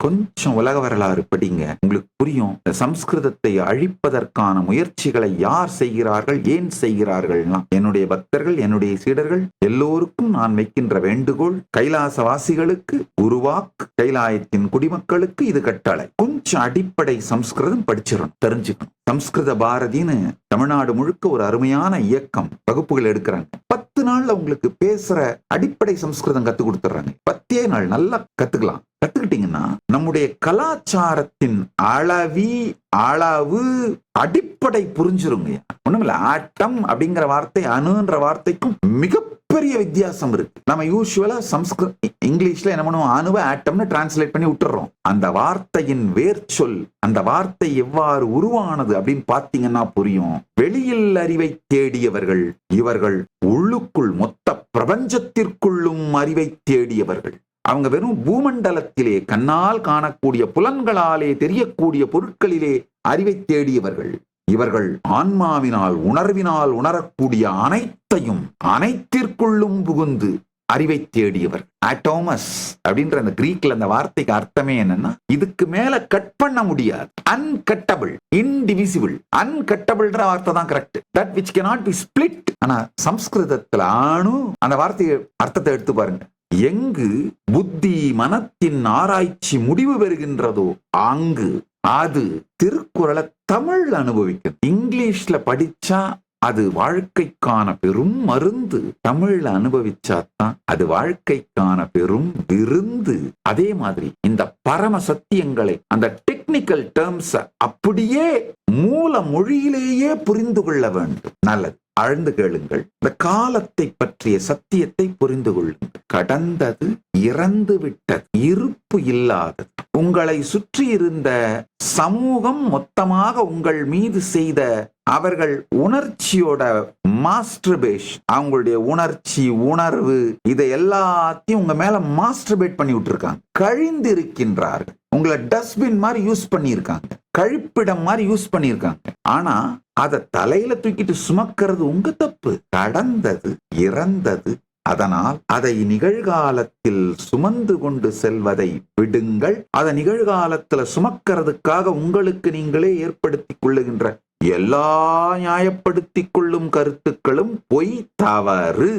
கொஞ்சம் உலக வரலாறு படிங்க, உங்களுக்கு புரியும். இந்த சம்ஸ்கிருதத்தை அழிப்பதற்கான முயற்சிகளை யார் செய்கிறார்கள், ஏன் செய்கிறார்கள்னா என்னுடைய பக்தர்கள், என்னுடைய சீடர்கள் எல்லோருக்கும் நான் வைக்கின்ற வேண்டுகோள், கைலாசவாசிகளுக்கு, குருவாக் கைலாயத்தின் குடிமக்களுக்கு இது கட்டளை. கொஞ்சம் அடிப்படை சம்ஸ்கிருதம் படிச்சிடணும், தெரிஞ்சுக்கணும். சம்ஸ்கிருத பாரதின்னு தமிழ்நாடு முழுக்க ஒரு அருமையான இயக்கம், வகுப்புகள் எடுக்கிறாங்க. 10 நாள்ல உங்களுக்கு பேசுற அடிப்படை சம்ஸ்கிருதம் கத்து கொடுத்துறாங்க. 10 நாள் நல்லா கத்துக்கலாம். கத்துக்கிட்டீங்கன்னா நம்முடைய கலாச்சாரத்தின் அளவு அடிப்படை புரிஞ்சிருங்க. ஒண்ணுமில்ல, ஆட்டம் அப்படிங்கிற வார்த்தை அணுன்ற வார்த்தைக்கும் மிகப்பெரிய வித்தியாசம் இருக்கு. நம்ம யூசுவலா இங்கிலீஷ்ல என்ன பண்ணுவோம், அணுவை ஆட்டம்னு டிரான்ஸ்லேட் பண்ணி விட்டுறோம். அந்த வார்த்தையின் வேர் சொல், அந்த வார்த்தை எவ்வாறு உருவானது அப்படின்னு பாத்தீங்கன்னா புரியும். வெளியில் அறிவை தேடியவர்கள் இவர்கள், உள்ளுக்குள் மொத்த பிரபஞ்சத்திற்குள்ளும் அறிவை தேடியவர்கள். அவங்க வெறும் பூமண்டலத்திலே கண்ணால் காணக்கூடிய புலன்களாலே தெரியக்கூடிய பொருட்களிலே அறிவை தேடியவர்கள். இவர்கள் ஆன்மாவினால் உணர்வினால் உணரக்கூடிய அனைத்தையும் அனைத்திற்குள்ளும் புகுந்து அறிவை தேடியவர். ஆட்டோமஸ் அப்படின்ற அந்த கிரீக்ல அந்த வார்த்தைக்கு அர்த்தமே என்னன்னா, இதுக்கு மேல கட் பண்ண முடியாது, அன்கட்டபிள், இன்டிவிசிபிள். அன்கட்டபிள்ன்ற வார்த்தை தான் correct, that which cannot be split. ஆனா சம்ஸ்கிருதத்துல அணு அந்த வார்த்தையை அர்த்தத்தை எடுத்து பாருங்க. எங்கு புத்தி மனத்தின் ஆராய்ச்சி முடிவு பெறுகின்றதோ அங்கு அது திருக்குறளை தமிழ் அனுபவிக்கும். இங்கிலீஷ்ல படிச்சா அது வாழ்க்கைக்கான பெரும் மருந்து, தமிழ்ல அனுபவிச்சாதான் அது வாழ்க்கைக்கான பெரும் விருந்து. அதே மாதிரி இந்த பரம சத்தியங்களை, அந்த டெக்னிக்கல் டேர்ம்ஸ் அப்படியே மூல மொழியிலேயே புரிந்து கொள்ள வேண்டும். நல்லது, ஆழ்ந்து கேளுங்கள். இந்த காலத்தை பற்றிய சத்தியத்தை புரிந்து கொள்ளுங்கள். கடந்தது, இறந்து விட்டது, இருப்பு இல்லாதது. உங்களை சுற்றி இருந்த சமூகம் மொத்தமாக உங்கள் மீது செய்த அவர்கள் உணர்ச்சியோட மாஸ்டர்பேஷன், அவங்களுடைய உணர்ச்சி உணர்வு இதை எல்லாத்தையும் உங்க மேல மாஸ்டர்பேட் பண்ணி விட்டுருக்காங்க. கழிந்திருக்கின்றார்கள். உங்களை டஸ்ட்பின் மாதிரி யூஸ் பண்ணியிருக்காங்க, கழிப்பிடம் மாதிரி யூஸ் பண்ணியிருக்காங்க. ஆனா அதை தலையில தூக்கிட்டு சுமக்கிறது உங்க தப்பு. கடந்தது, இறந்தது. அதனால் அதை நிகழ்காலத்தில் சுமந்து கொண்டு செல்வதை விடுங்கள். அதை நிகழ்காலத்துல சுமக்கிறதுக்காக உங்களுக்கு நீங்களே ஏற்படுத்திக் கொள்ளுகின்ற எல்லா நியாயப்படுத்திக் கொள்ளும் கருத்துக்களும் பொய், தவறு.